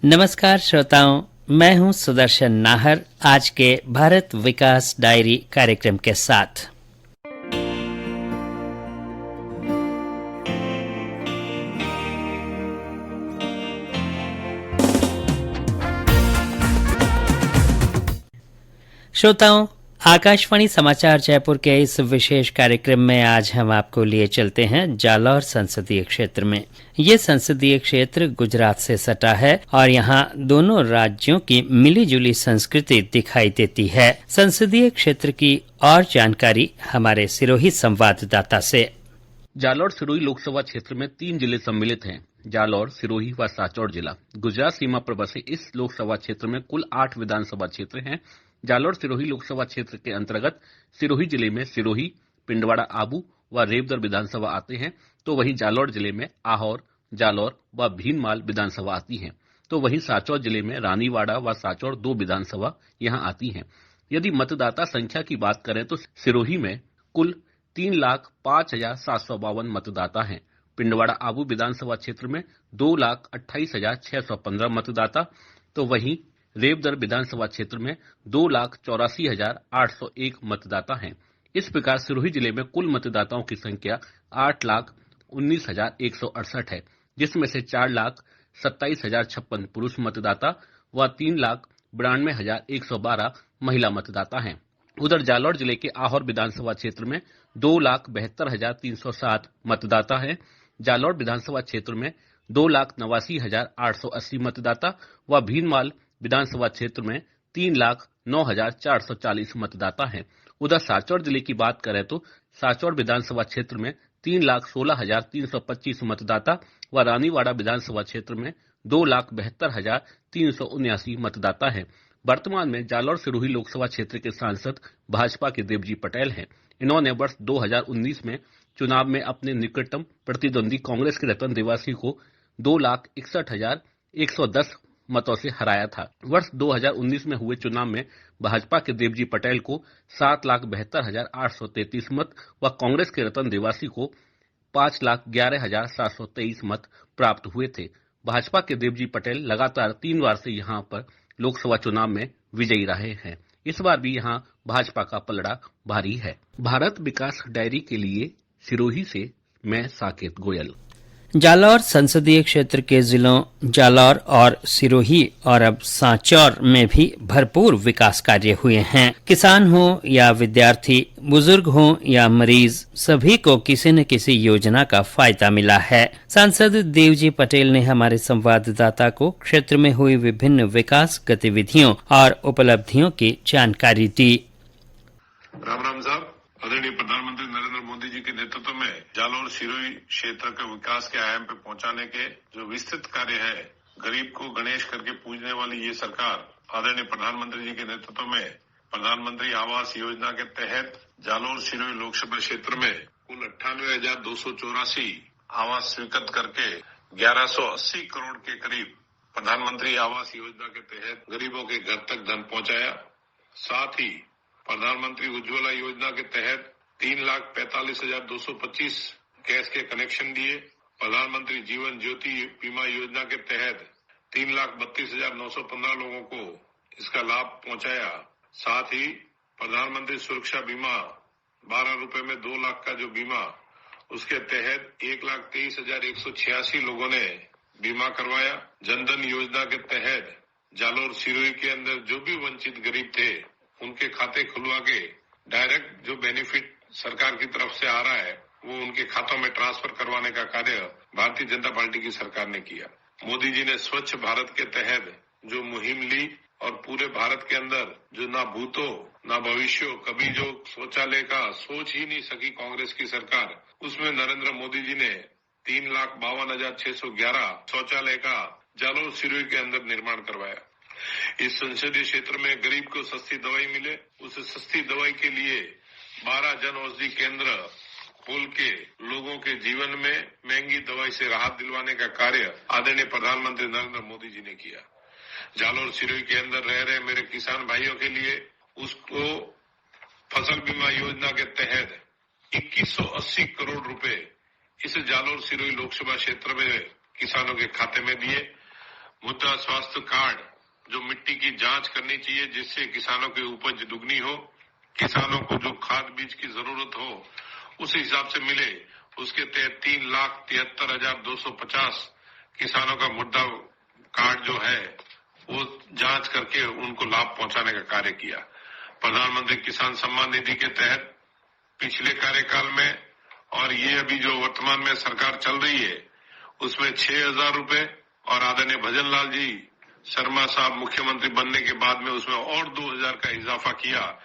नमस्कार श्रोताओं, मैं हूं सुदर्शन नाहर आज के भारत विकास डायरी कार्यक्रम के साथ। श्रोताओं, आकाशवाणी समाचार जयपुर के इस विशेष कार्यक्रम में आज हम आपको लिए चलते हैं जालौर संसदीय क्षेत्र में। ये संसदीय क्षेत्र गुजरात से सटा है और यहाँ दोनों राज्यों की मिलीजुली संस्कृति दिखाई देती है। संसदीय क्षेत्र की और जानकारी हमारे सिरोही संवाददाता से। जालौर सिरोही लोकसभा क्षेत्र में 3 जिले सम्मिलित हैं। जालौर, सिरोही व साचौर जिला गुजरात सीमा पर बसे इस लोकसभा क्षेत्र में कुल 8 विधानसभा क्षेत्र हैं। जालौर सिरोही लोकसभा क्षेत्र के अंतर्गत सिरोही जिले में सिरोही, पिंडवाड़ा आबू व रेवदर विधानसभा आते हैं, तो वहीं जालौर जिले में आहोर, जालौर व भीनमाल विधानसभा आती हैं। तो वहीं साचौर जिले में रानीवाड़ा व साचौर 2 विधानसभा यहां आती हैं। यदि मतदाता संख्या की बात करें तो सिरोही में कुल 3,05,752 मतदाता हैं। पिंडवाड़ा आबू विधानसभा क्षेत्र में 2,28,615 मतदाता, तो वहीं रेवदर विधानसभा क्षेत्र में 2,84,801 मतदाता हैं। इस प्रकार सिरोही जिले में कुल मतदाताओं की संख्या 8,19,168 है, जिसमें से 4,27,056 पुरुष मतदाता व 3,92,112 महिला मतदाता हैं। उधर जालौर जिले के आहोर विधानसभा क्षेत्र में 2,72,307 मतदाता हैं। जालौर विधानसभा क्षेत्र में 2,89,880 मतदाता व भीनमाल विधानसभा क्षेत्र में 3,09,440 मतदाता हैं। उधर साचौर जिले की बात करें तो साचौर विधानसभा क्षेत्र में 3,16,325 मतदाता व रानीवाड़ा विधानसभा क्षेत्र में 2,72,379 मतदाता हैं। वर्तमान में जालौर सिरोही लोकसभा क्षेत्र के सांसद भाजपा के देवजी पटेल हैं। इन्होंने वर्ष 2019 में चुनाव में अपने निकटतम प्रतिद्वंदी कांग्रेस के रतन देवासी को 2,61,110 मतों से हराया था। वर्ष 2019 में हुए चुनाव में भाजपा के देवजी पटेल को 7,72,833 मत व कांग्रेस के रतन देवासी को 5,11,723 मत प्राप्त हुए थे। भाजपा के देवजी पटेल लगातार 3 बार से यहां पर लोकसभा चुनाव में विजयी रहे हैं। इस बार भी यहां भाजपा का पलड़ा भारी है। भारत विकास डायरी के लिए सिरोही से मैं साकेत गोयल। जालौर संसदीय क्षेत्र के जिलों जालौर और सिरोही और अब सांचौर में भी भरपूर विकास कार्य हुए हैं। किसान हो या विद्यार्थी, बुजुर्ग हो या मरीज, सभी को किसी न किसी योजना का फायदा मिला है। सांसद देवजी पटेल ने हमारे संवाददाता को क्षेत्र में हुई विभिन्न विकास गतिविधियों और उपलब्धियों की जानकारी दी। राम राम साहब, आदरणीय प्रधानमंत्री नरेंद्र मोदी जी के नेतृत्व में जालौर सिरोही क्षेत्र के विकास के आयाम पे पहुंचाने के जो विस्तृत कार्य है, गरीब को गणेश करके पूजने वाली ये सरकार आदरणीय प्रधानमंत्री जी के नेतृत्व में प्रधानमंत्री आवास योजना के तहत जालौर सिरोही लोकसभा क्षेत्र में कुल 98,284 आवास स्वीकृत करके 1,180 करोड़ के करीब प्रधानमंत्री आवास योजना के तहत गरीबों के घर तक धन पहुंचाया। साथ ही प्रधानमंत्री उज्ज्वला योजना के तहत 3,45,225 गैस के कनेक्शन दिए। प्रधानमंत्री जीवन ज्योति बीमा योजना के तहत 3,32,915 लोगों को इसका लाभ पहुंचाया। साथ ही प्रधानमंत्री सुरक्षा बीमा 12 रुपए में 2 लाख का जो बीमा, उसके तहत 1,23,186 लोगों ने बीमा करवाया। जनधन योजना के तहत जालौर सिरोही के अंदर जो भी वंचित गरीब थे उनके खाते खुलवा के डायरेक्ट जो बेनिफिट सरकार की तरफ से आ रहा है वो उनके खातों में ट्रांसफर करवाने का कार्य भारतीय जनता पार्टी की सरकार ने किया। मोदी जी ने स्वच्छ भारत के तहत जो मुहिम ली और पूरे भारत के अंदर जो ना भूतो ना भविष्य, कभी जो शौचालय का सोच ही नहीं सकी कांग्रेस की सरकार, उसमें नरेंद्र मोदी जी ने 3,52,611 शौचालय का जालौर सिरोही के अंदर निर्माण करवाया। इस संसदीय क्षेत्र में गरीब को सस्ती दवाई मिले, उस सस्ती दवाई के लिए 12 जन औषधि केंद्र खोल के लोगों के जीवन में महंगी दवाई से राहत दिलवाने का कार्य आदरणीय प्रधानमंत्री नरेंद्र मोदी जी ने किया। जालौर सिरोही के अंदर रह रहे मेरे किसान भाइयों के लिए उसको फसल बीमा योजना के तहत 2180 करोड़ रुपए इस जालौर सिरोही लोकसभा क्षेत्र में किसानों के खाते में दिए। मुद्रा स्वास्थ्य कार्ड, जो मिट्टी की जांच करनी चाहिए जिससे किसानों की उपज दुगनी हो, किसानों को जो खाद बीज की जरूरत हो उस हिसाब से मिले, उसके तहत 3,73,250 किसानों का मुद्दा कार्ड जो है वो जांच करके उनको लाभ पहुंचाने का कार्य किया। प्रधानमंत्री किसान सम्मान निधि के तहत पिछले कार्यकाल में और ये अभी जो वर्तमान में सरकार चल रही है उसमें 6,000 रुपए और आदरणीय भजन लाल जी शर्मा साहब मुख्यमंत्री बनने के बाद में उसमें और 2,000 का इजाफा किया।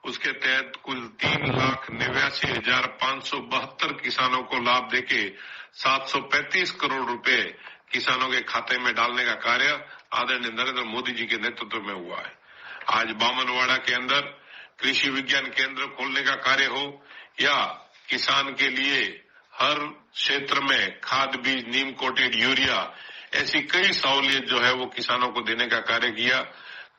उसके तहत कुल 3,89,572 किसानों को लाभ देके 735 करोड़ रुपए किसानों के खाते में डालने का कार्य आदरणीय नरेंद्र मोदी जी के नेतृत्व में हुआ है। आज बामनवाड़ा के अंदर कृषि विज्ञान केंद्र खोलने का कार्य हो या किसान के लिए हर क्षेत्र में खाद बीज, नीम कोटेड यूरिया, ऐसी कई सहूलियत जो है वो किसानों को देने का कार्य किया।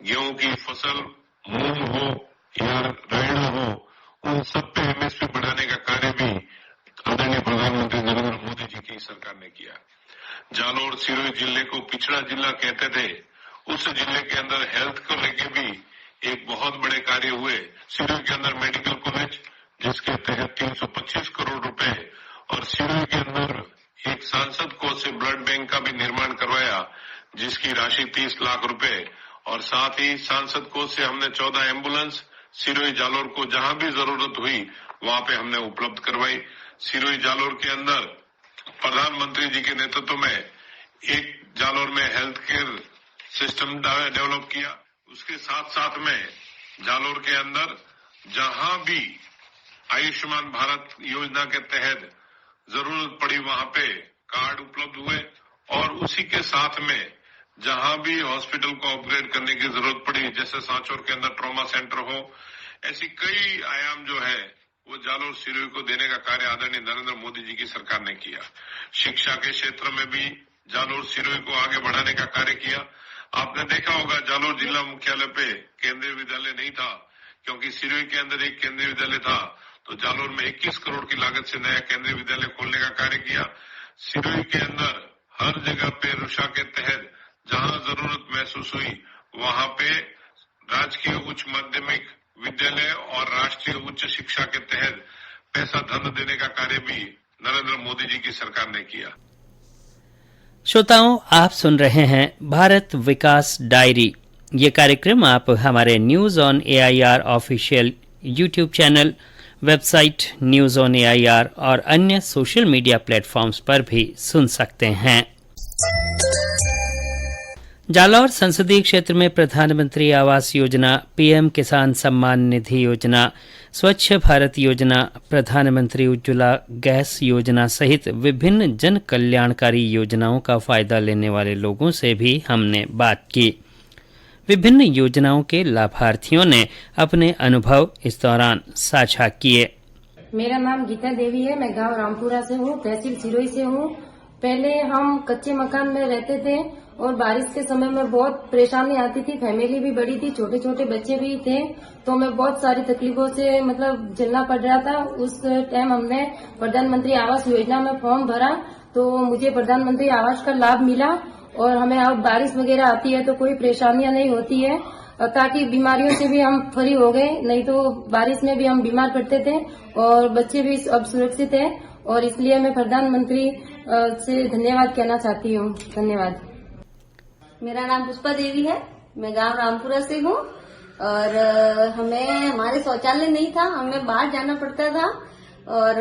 गेहूं की फसल, मूंग हो या रायड़ा हो, उन सब पे एमएसपी बढ़ाने का कार्य भी आदरणीय प्रधानमंत्री नरेंद्र मोदी जी की सरकार ने किया। जालोर सिरोही जिले को पिछड़ा जिला कहते थे, उस जिले के अंदर हेल्थ को लेके भी एक बहुत बड़े कार्य हुए। सिरोही के अंदर मेडिकल कॉलेज जिसके तहत 325 करोड़ रुपए और सिरोही के अंदर एक सांसद कोष से ब्लड बैंक का भी निर्माण करवाया जिसकी राशि 30 लाख रुपए और साथ ही सांसद कोष से हमने 14 एम्बुलेंस सिरोही जालोर को जहां भी जरूरत हुई वहां पे हमने उपलब्ध करवाई। सिरोही जालोर के अंदर प्रधानमंत्री जी के नेतृत्व में एक जालोर में हेल्थ केयर सिस्टम डेवलप किया। उसके साथ साथ में जालोर के अंदर जहां भी आयुष्मान भारत योजना के तहत जरूरत पड़ी वहां पे कार्ड उपलब्ध हुए और उसी के साथ में जहां भी हॉस्पिटल को अपग्रेड करने की जरूरत पड़ी, जैसे सांचौर के अंदर ट्रॉमा सेंटर हो, ऐसी कई आयाम जो है वो जालोर सिरोही को देने का कार्य आदरणीय नरेंद्र मोदी जी की सरकार ने किया। शिक्षा के क्षेत्र में भी जालोर सिरोही को आगे बढ़ाने का कार्य किया। आपने देखा होगा जालोर जिला मुख्यालय पे केंद्रीय विद्यालय नहीं था, क्योंकि सिरोही के अंदर एक केंद्रीय विद्यालय था, तो जालोर में 21 करोड़ की लागत से नया केंद्रीय विद्यालय खोलने का कार्य किया। सिरोही के अंदर हर जगह पे रुषा के तहत जहां जरूरत महसूस हुई वहां पे राजकीय उच्च माध्यमिक विद्यालय और राष्ट्रीय उच्च शिक्षा के तहत पैसा धन देने का कार्य भी नरेंद्र मोदी जी की सरकार ने किया। श्रोताओं, आप सुन रहे हैं भारत विकास डायरी। ये कार्यक्रम आप हमारे news on AIR official YouTube channel, website news on AIR और अन्य सोशल मीडिया प्लेटफॉर्म्स पर भी सुन सकते हैं। जालौर संसदीय क्षेत्र में प्रधानमंत्री आवास योजना, PM किसान सम्मान निधि योजना, स्वच्छ भारत योजना, प्रधानमंत्री उज्ज्वला गैस योजना सहित विभिन्न जन कल्याणकारी योजनाओं का फायदा लेने वाले लोगों से भी हमने बात की। विभिन्न योजनाओं के लाभार्थियों ने अपने अनुभव इस दौरान साझा किए। मेरा नाम गीता देवी है। मैं गांव रामपुरा से हूँ, तहसील सिरोही से हूँ। पहले हम कच्चे मकान में रहते थे और बारिश के समय में बहुत परेशानी आती थी। फैमिली भी बड़ी थी, छोटे छोटे बच्चे भी थे, तो हमें बहुत सारी तकलीफों से झेलना पड़ रहा था। उस टाइम हमने प्रधानमंत्री आवास योजना में फॉर्म भरा तो मुझे प्रधानमंत्री आवास का लाभ मिला और हमें अब बारिश वगैरह आती है तो कोई परेशानियां नहीं होती है, ताकि बीमारियों से भी हम फ्री हो गए। नहीं तो बारिश में भी हम बीमार पड़ते थे और बच्चे भी अब सुरक्षित है और इसलिए मैं प्रधानमंत्री से धन्यवाद कहना चाहती हूँ। धन्यवाद। मेरा नाम पुष्पा देवी है। मैं गांव रामपुरा से हूँ और हमारे शौचालय नहीं था, हमें बाहर जाना पड़ता था और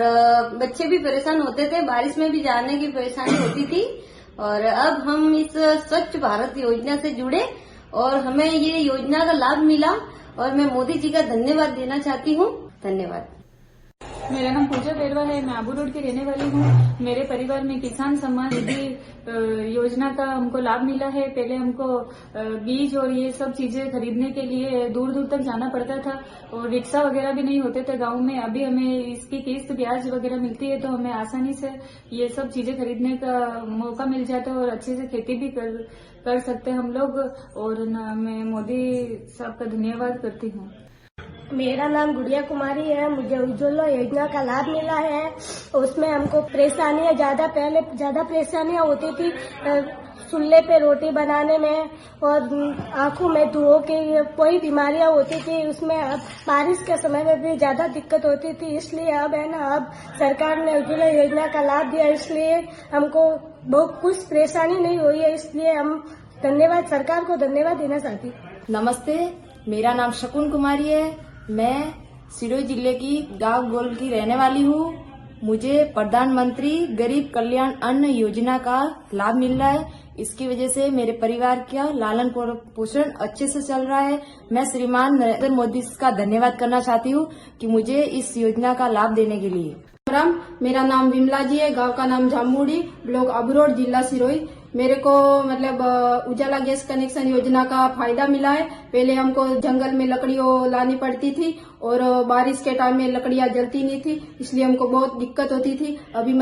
बच्चे भी परेशान होते थे, बारिश में भी जाने की परेशानी होती थी। और अब हम इस स्वच्छ भारत योजना से जुड़े और हमें ये योजना का लाभ मिला और मैं मोदी जी का धन्यवाद देना चाहती हूँ। धन्यवाद। मेरा नाम पूजा बेरवा है। मैं आबू रोड की रहने वाली हूँ। मेरे परिवार में किसान सम्मान निधि योजना का हमको लाभ मिला है। पहले हमको बीज और ये सब चीजें खरीदने के लिए दूर दूर तक जाना पड़ता था और रिक्शा वगैरह भी नहीं होते थे गांव में। अभी हमें इसकी किस्त ब्याज वगैरह मिलती है तो हमें आसानी से ये सब चीजें खरीदने का मौका मिल जाता है और अच्छे से खेती भी कर सकते हैं हम लोग। और मैं मोदी साहब का धन्यवाद करती हूँ। मेरा नाम गुड़िया कुमारी है। मुझे उज्ज्वला योजना का लाभ मिला है। उसमें हमको परेशानियां ज्यादा परेशानियां होती थी। चूल्हे पे रोटी बनाने में और आंखों में धुओं की कोई बीमारियां होती थी, उसमें अब बारिश के समय में भी ज्यादा दिक्कत होती थी। इसलिए अब है ना, अब सरकार ने उज्ज्वला योजना का लाभ दिया, इसलिए हमको बहुत कुछ परेशानी नहीं हुई है। इसलिए हम धन्यवाद, सरकार को धन्यवाद देना चाहती हूँ। नमस्ते, मेरा नाम शकुन कुमारी है। मैं सिरोही जिले की गांव गोल की रहने वाली हूँ। मुझे प्रधानमंत्री गरीब कल्याण अन्न योजना का लाभ मिल रहा है। इसकी वजह से मेरे परिवार का लालन पोषण अच्छे से चल रहा है। मैं श्रीमान नरेंद्र मोदी का धन्यवाद करना चाहती हूँ कि मुझे इस योजना का लाभ देने के लिए। मेरा नाम विमला जी है, गांव का नाम जामुड़ी, ब्लॉक अबरोड, जिला सिरोही। मेरे को उजाला गैस कनेक्शन योजना का फायदा मिला है। पहले हमको जंगल में लकड़ियों लानी पड़ती थी और बारिश के टाइम में लकड़ियां जलती नहीं थी, इसलिए हमको बहुत दिक्कत होती थी। अभी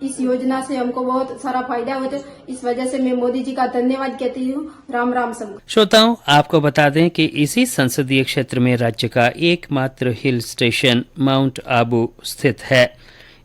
इस योजना से हमको बहुत सारा फायदा होता है। इस वजह से मैं मोदी जी का धन्यवाद कहती हूँ। राम राम सब श्रोताओं, आपको बता दें कि इसी संसदीय क्षेत्र में राज्य का एकमात्र हिल स्टेशन माउंट आबू स्थित है।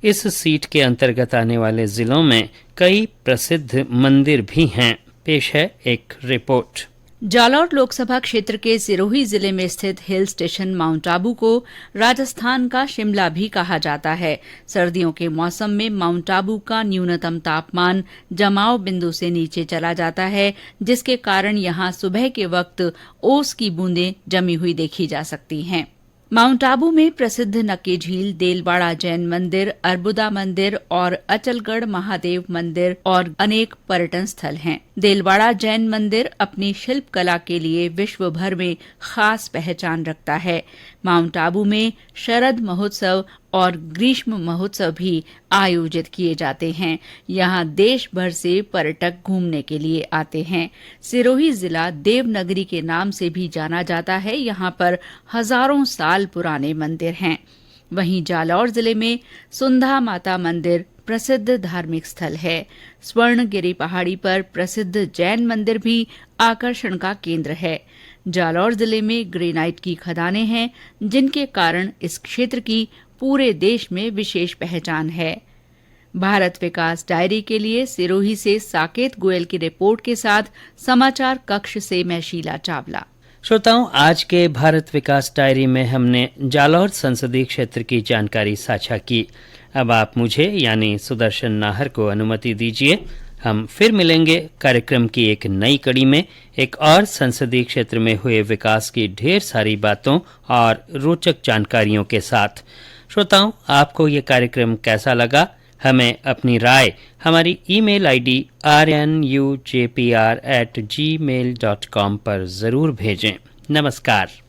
इस सीट के अंतर्गत आने वाले जिलों में कई प्रसिद्ध मंदिर भी हैं। पेश है एक रिपोर्ट। जालौर लोकसभा क्षेत्र के सिरोही जिले में स्थित हिल स्टेशन माउंट आबू को राजस्थान का शिमला भी कहा जाता है। सर्दियों के मौसम में माउंट आबू का न्यूनतम तापमान जमाव बिंदु से नीचे चला जाता है, जिसके कारण यहां सुबह के वक्त ओस की बूंदें जमी हुई देखी जा सकती हैं। माउंट आबू में प्रसिद्ध नक्की झील, देलवाड़ा जैन मंदिर, अर्बुदा मंदिर और अचलगढ़ महादेव मंदिर और अनेक पर्यटन स्थल हैं। देलवाड़ा जैन मंदिर अपनी शिल्प कला के लिए विश्व भर में खास पहचान रखता है। माउंट आबू में शरद महोत्सव और ग्रीष्म महोत्सव भी आयोजित किए जाते हैं। यहाँ देश भर से पर्यटक घूमने के लिए आते हैं। सिरोही जिला देवनगरी के नाम से भी जाना जाता है। यहाँ पर हजारों साल पुराने मंदिर हैं। वहीं जालौर जिले में सुंधा माता मंदिर प्रसिद्ध धार्मिक स्थल है। स्वर्णगिरी पहाड़ी पर प्रसिद्ध जैन मंदिर भी आकर्षण का केंद्र है। जालौर जिले में ग्रेनाइट की खदानें हैं, जिनके कारण इस क्षेत्र की पूरे देश में विशेष पहचान है। भारत विकास डायरी के लिए सिरोही से साकेत गोयल की रिपोर्ट के साथ समाचार कक्ष से मैं शीला चावला। श्रोताओं, आज के भारत विकास डायरी में हमने जालौर संसदीय क्षेत्र की जानकारी साझा की। अब आप मुझे यानी सुदर्शन नाहर को अनुमति दीजिए। हम फिर मिलेंगे कार्यक्रम की एक नई कड़ी में एक और संसदीय क्षेत्र में हुए विकास की ढेर सारी बातों और रोचक जानकारियों के साथ। श्रोताओं, आपको ये कार्यक्रम कैसा लगा? हमें अपनी राय हमारी ईमेल आईडी rnujpr@gmail.com पर जरूर भेजें। नमस्कार।